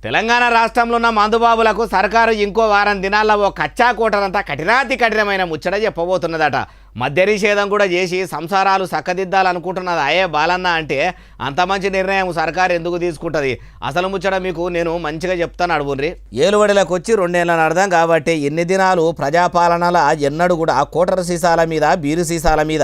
తెలంగాణ రాష్ట్రంలో ఉన్న మందుబాబులకు సర్కారు ఇంకో వారం దినాల్లో ఓ కచ్చా కోటరంతా కఠినాతి కఠినమైన ముచ్చట చెప్పబోతున్నదట. మద్య నిషేధం కూడా చేసి సంసారాలు చక్కదిద్దాలనుకుంటున్నది అయ్యే బాలన్న అంటే అంత మంచి నిర్ణయం సర్కారు ఎందుకు తీసుకుంటుంది? అసలు ముచ్చట మీకు నేను మంచిగా చెప్తాను, అడుగుండ్రి. ఏలుబడిలకు వచ్చి 2 ఏళ్ళ అర్థం కాబట్టి ఎన్ని దినాలు ప్రజాపాలనల ఎన్నడూ కూడా కోటర సీసాల మీద బీరు సీసాల మీద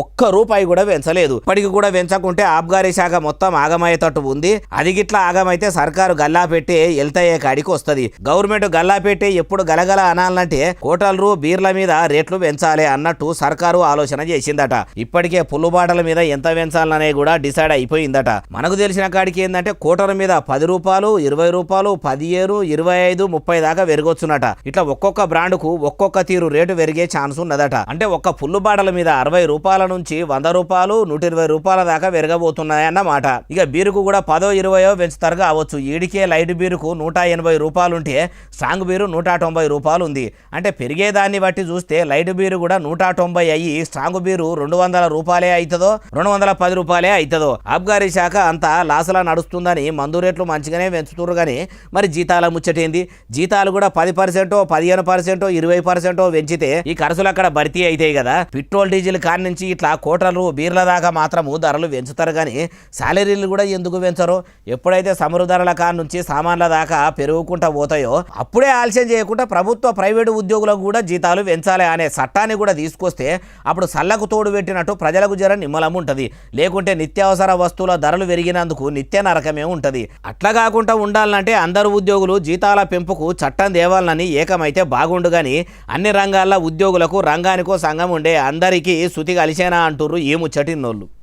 ఒక్క రూపాయి కూడా పెంచలేదు. ఇప్పటికి కూడా పెంచకుంటే ఆబ్గారీ శాఖ మొత్తం ఆగమయ్యేటట్టు ఉంది. అది గిట్లా ఆగమైతే సర్కారు గల్లా పెట్టి ఎల్తయ్యే కాడికి వస్తుంది. గవర్నమెంట్ గల్లా పెట్టి ఎప్పుడు గలగల అనాలంటే కోటలు బీర్ల మీద రేట్లు పెంచాలి అన్నట్టు సర్కారు ఆలోచన చేసిందట. ఇప్పటికే పుల్లుబాటల మీద ఎంత పెంచాలనే కూడా డిసైడ్ అయిపోయిందట. మనకు తెలిసిన కాడికి ఏంటంటే కోటల మీద 10 రూపాయలు, 20 రూపాయలు, 15, 25, 30 దాకా పెరగొచ్చునట. ఇట్లా ఒక్కొక్క బ్రాండ్కు ఒక్కొక్క తీరు రేటు పెరిగే ఛాన్స్ ఉన్నదట. అంటే ఒక్క పుల్లుబాటల మీద 60 రూపాయల నుంచి 100 రూపాయలు, 120 రూపాయల దాకా పెరగబోతున్నాయన్నమాట. ఇక బీరుకు కూడా 10, 20 పెంచుతారు కావచ్చు. ఈడికే లైట్ బీరుకు 180 రూపాయలు ఉంటే స్ట్రాంగ్ బీరు 190 రూపాయలు ఉంది. అంటే పెరిగేదాన్ని బట్టి చూస్తే లైట్ బీరు కూడా 190 అయ్యి స్ట్రాంగ్ బీరు 200 రూపాయలే అవుతుందో 210 రూపాయలే అవుతుందో. ఆబ్గారీ శాఖ అంతా లాసలా నడుస్తుందని మందు రేట్లు మంచిగానే పెంచుతున్నారు. కానీ మరి జీతాల ముచ్చటేంది? జీతాలు కూడా 10%, 15%, 20% పెంచితే ఈ ఖర్చులు అక్కడ భర్తీ అవుతాయి కదా. పెట్రోల్ డీజిల్ కాడి నుంచి ఇట్లా కోటలు బీర్ల దాకా మాత్రము ధరలు పెంచుతారు. కానీ శాలరీలు కూడా ఎందుకు పెంచరు? ఎప్పుడైతే సముద్ర ధరల కాడి నుంచి సామాన్ల దాకా పెరుగుకుంటా పోతాయో అప్పుడే ఆలస్యం చేయకుండా ప్రభుత్వ ప్రైవేటు ఉద్యోగులకు కూడా జీతాలు పెంచాలి అనే చట్టాన్ని కూడా తీసుకొస్తే అప్పుడు సల్లకు తోడు పెట్టినట్టు ప్రజలకు జర నిమ్మలం ఉంటుంది. లేకుంటే నిత్యావసర వస్తువుల ధరలు పెరిగినందుకు నిత్య నరకమే ఉంటుంది. అట్లా కాకుండా ఉండాలంటే అందరు ఉద్యోగులు జీతాల పెంపుకు చట్టం తేవాలని ఏకమైతే బాగుండు. కానీ అన్ని రంగాల ఉద్యోగులకు రంగానికో సంఘం ఉండే అందరికీ శృతి కలిసేనా అంటుర్రు ఈ ముచ్చటిన్నోళ్ళు.